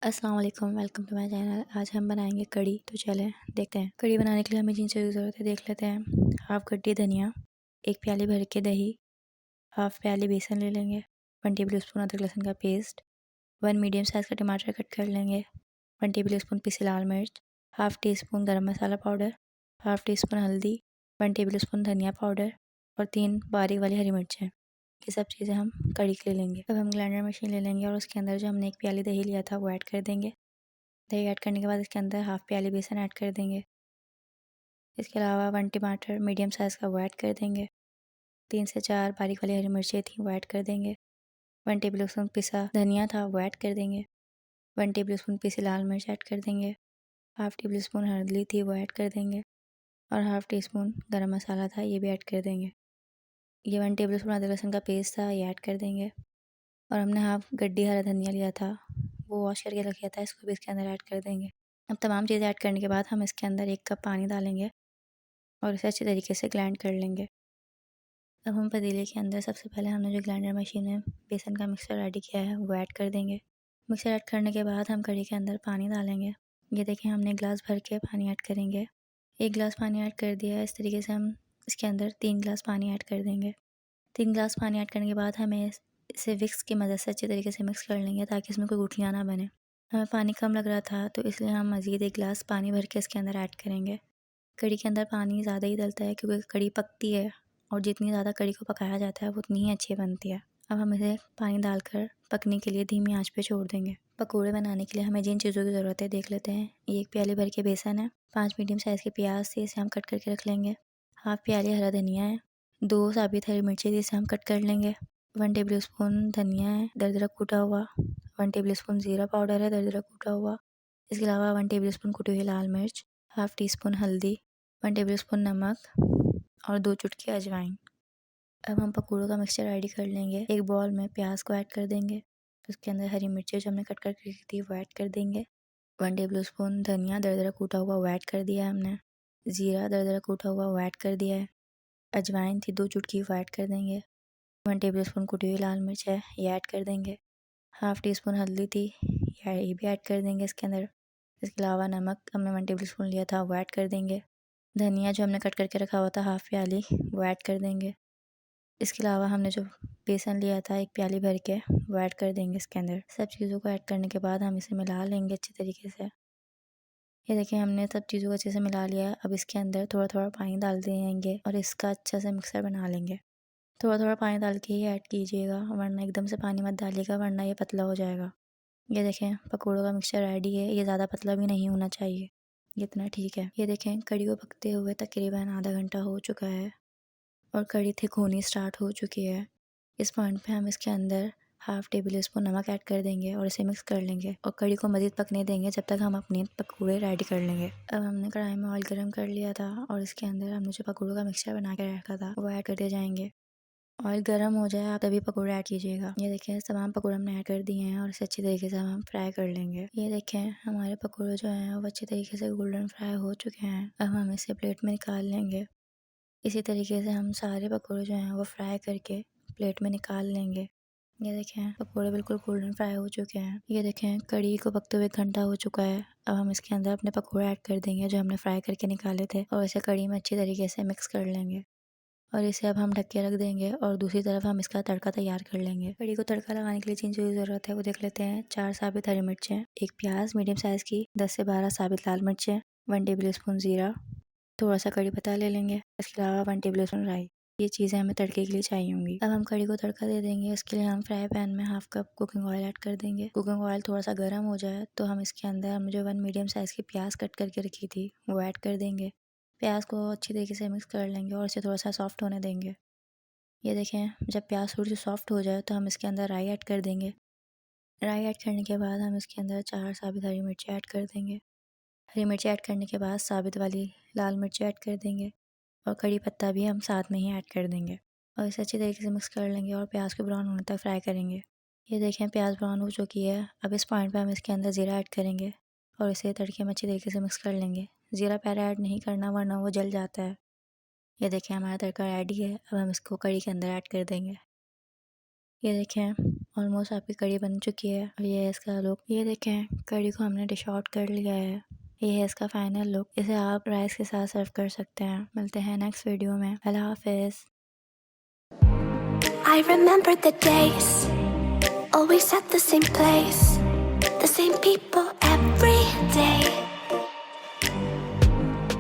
अस्सलाम वालेकुम, welcome to my channel. आज हम बनाएंगे कड़ी। तो चलें देखते हैं। कड़ी बनाने के लिए हमें जिन चीज़ों की ज़रूरत है देख लेते हैं। हाफ़ गड्डी धनिया, 1 प्याली भर के दही, हाफ़ प्याली बेसन ले लेंगे, 1 टेबल स्पून अदरक लहसुन का पेस्ट, 1 मीडियम साइज़ का टमाटर कट कर लेंगे, 1 टेबल स्पून पिसी लाल मिर्च, हाफ़ टी स्पून गरम मसाला पाउडर, हाफ़ टी स्पून हल्दी, 1 टेबल स्पून धनिया पाउडर और 3 बारीक वाली हरी मिर्चें। ये सब चीज़ें हम कड़ी के लिए लेंगे। अब हम ग्राइंडर मशीन ले लेंगे और उसके अंदर जो हमने 1 प्याली दही लिया था वो ऐड कर देंगे। दही ऐड करने के बाद इसके अंदर हाफ़ प्याली बेसन ऐड कर देंगे। इसके अलावा 1 टमाटर मीडियम साइज़ का वो ऐड कर देंगे। 3 से 4 बारीक वाली हरी मिर्चें थी वो ऐड कर देंगे। 1 टेबल स्पून पिसा धनिया था वो ऐड कर देंगे। 1 टेबल स्पून पिसी लाल मिर्च ऐड कर देंगे। हाफ़ टेबल स्पून हल्दी थी वो ऐड कर देंगे और हाफ़ टी स्पून गरम मसाला था ये भी ऐड कर देंगे। ये 1 टेबल स्पून अदरक लहसुन का पेस्ट था ये ऐड कर देंगे और हमने हाफ़ गड्डी हरा धनिया लिया था वो वॉश करके रख लिया था, इसको भी इसके अंदर ऐड कर देंगे। अब तमाम चीज़ें ऐड करने के बाद हम इसके अंदर 1 कप पानी डालेंगे और इसे अच्छी तरीके से ग्राइंड कर लेंगे। अब हम पतीले के अंदर सबसे पहले हमने जो ग्राइंडर मशीन में बेसन का मिक्सर रेडी किया है वो ऐड कर देंगे। मिक्सर ऐड करने के बाद हम कढ़ी के अंदर पानी डालेंगे। ये देखिए हमने गिलास भर के पानी ऐड करेंगे। 1 गिलास पानी ऐड कर दिया है। इस तरीके से हम इसके अंदर 3 गिलास पानी ऐड कर देंगे। 3 गिलास पानी ऐड करने के बाद हमें इसे विक्स की मदद से अच्छी तरीके से मिक्स कर लेंगे ताकि इसमें कोई गुठलियाँ ना बने। हमें पानी कम लग रहा था तो इसलिए हम मज़ीद 1 गिलास पानी भर के इसके अंदर ऐड करेंगे। कढ़ी के अंदर पानी ज़्यादा ही डलता है क्योंकि कढ़ी पकती है और जितनी ज़्यादा कढ़ी को पकाया जाता है वो उतनी ही अच्छी बनती है। अब हम इसे पानी डालकर पकने के लिए धीमी आंच पे छोड़ देंगे। पकौड़े बनाने के लिए हमें जिन चीज़ों की ज़रूरत है देख लेते हैं। 1 प्याली भर के बेसन है, 5 मीडियम साइज़ के प्याज थे इसे हम कट करके रख लेंगे, हाफ़ प्याली हरा धनिया है, 2 साबित हरी मिर्ची थी इसे हम कट कर लेंगे, 1 टेबल स्पून धनिया है दरदरा कूटा हुआ, 1 टेबल स्पून ज़ीरा पाउडर है दरदरा कूटा हुआ, इसके अलावा 1 टेबल स्पून कुटी हुई लाल मिर्च, हाफ़ टी स्पून हल्दी, 1 टेबल स्पून नमक और 2 चुटकी अजवाइन। अब हम पकौड़ों का मिक्सचर रेडी कर लेंगे। एक बाउल में प्याज को ऐड कर देंगे, उसके अंदर हरी मिर्चें जो हमने कट कर रखी थी वो ऐड कर देंगे, 1 टेबल स्पून धनिया दरदरा कूटा हुआ वो ऐड कर दिया है हमने, ज़ीरा दरदरा कूटा हुआ वो ऐड कर दिया है, अजवाइन थी 2 चुटकी वो ऐड कर देंगे, 1 टेबल स्पून कुटी हुई लाल मिर्च है ये ऐड कर देंगे, हाफ़ टी स्पून हल्दी थी ये भी ऐड कर देंगे इसके अंदर। इसके अलावा नमक हमने 1 टेबल स्पून लिया था वो ऐड कर देंगे। धनिया जो हमने कट करके रखा हुआ था हाफ़ प्याली वो ऐड कर देंगे। इसके अलावा हमने जो बेसन लिया था 1 प्याली भर के वो ऐड कर देंगे इसके अंदर। सब चीज़ों को ऐड करने के बाद हम इसे मिला लेंगे अच्छी तरीके से। ये देखिए हमने सब चीज़ों को अच्छे से मिला लिया है। अब इसके अंदर थोड़ा थोड़ा पानी डाल देंगे और इसका अच्छा से मिक्सर बना लेंगे। थोड़ा थोड़ा पानी डाल के ही ऐड कीजिएगा वरना एकदम से पानी मत डालिएगा वरना ये पतला हो जाएगा। ये देखें पकौड़ों का मिक्सचर रेडी है। ये ज़्यादा पतला भी नहीं होना चाहिए, ये इतना ठीक है। ये देखें कढ़ी को पकते हुए तकरीबन आधा घंटा हो चुका है और कढ़ी थिक होनी स्टार्ट हो चुकी है। इस पॉइंट पे हम इसके अंदर हाफ़ टेबल स्पून नमक ऐड कर देंगे और इसे मिक्स कर लेंगे और कढ़ी को मज़ीद पकने देंगे जब तक हम अपने पकौड़े रेडी कर लेंगे। अब हमने कढ़ाई में ऑयल गरम कर लिया था और इसके अंदर हमने जो पकौड़ों का मिक्सचर बना के रखा था वो ऐड करते जाएंगे। ऑयल गर्म हो जाए आप तभी पकौड़े ऐड कीजिएगा। ये देखें तमाम पकौड़े हमने ऐड कर दिए हैं और इसे अच्छी तरीके से हम फ्राई कर लेंगे। ये देखें हमारे पकौड़े जो हैं वो अच्छे तरीके से गोल्डन फ्राई हो चुके हैं। अब हम इसे प्लेट में निकाल लेंगे। इसी तरीके से हम सारे पकौड़े जो हैं वो फ्राई करके प्लेट में निकाल लेंगे। ये देखें पकौड़े बिल्कुल गोल्डन फ्राई हो चुके हैं। ये देखें कढ़ी को पकते हुए 1 घंटा हो चुका है। अब हम इसके अंदर अपने पकौड़े ऐड कर देंगे जो हमने फ्राई करके निकाले थे और इसे कढ़ी में अच्छी तरीके से मिक्स कर लेंगे और इसे अब हम ढक के रख देंगे और दूसरी तरफ हम इसका तड़का तैयार कर लेंगे। कढ़ी को तड़का लगाने के लिए जिन चीज़ों की ज़रूरत है वो देख लेते हैं। 4 साबित हरी मिर्चें, 1 प्याज मीडियम साइज़ की, 10 से 12 साबित लाल मिर्चें, 1 टेबल स्पून ज़ीरा, थोड़ा सा कड़ी पत्ता ले लेंगे, इसके अलावा 1 टेबल स्पून राई। ये चीज़ें हमें तड़के के लिए चाहिए होंगी। अब हम कड़ी को तड़का दे देंगे। इसके लिए हम फ्राई पैन में half cup cooking oil add कर देंगे। कुकिंग ऑयल थोड़ा सा गर्म हो जाए तो हम इसके अंदर हम जो 1 मीडियम साइज़ की प्याज कट करके रखी थी वो ऐड कर देंगे। प्याज को अच्छी तरीके से मिक्स कर लेंगे और इसे थोड़ा सा सॉफ्ट होने देंगे। ये देखें जब प्याज थोड़ी सी सॉफ्ट हो जाए तो हम इसके अंदर राई ऐड कर देंगे। राई ऐड करने के बाद हम इसके अंदर 4 साबित हरी मिर्ची ऐड कर देंगे। हरी मिर्ची ऐड करने के बाद साबित वाली लाल मिर्ची ऐड कर देंगे और कड़ी पत्ता भी हम साथ में ही ऐड कर देंगे और इसे अच्छी तरीके से मिक्स कर लेंगे और प्याज को ब्राउन होने तक फ्राई करेंगे। ये देखें प्याज ब्राउन हो चुकी है। अब इस पॉइंट पे हम इसके अंदर ज़ीरा ऐड करेंगे और इसे तड़के में अच्छी तरीके से मिक्स कर लेंगे। ज़ीरा पहले ऐड नहीं करना वरना वो जल जाता है। ये देखें हमारा तड़का रेडी है। अब हम इसको कड़ी के अंदर ऐड कर देंगे। ये देखें ऑलमोस्ट आपकी कड़ी बन चुकी है और ये है इसका लुक। ये देखें, कड़ी को हमने डिश आउट कर लिया है। ये है इसका फाइनल लुक। इसे आप राइस के साथ सर्व कर सकते हैं। मिलते हैं नेक्स्ट वीडियो में। अल्लाह हाफिज। I remember the days, always at the same place, the same people.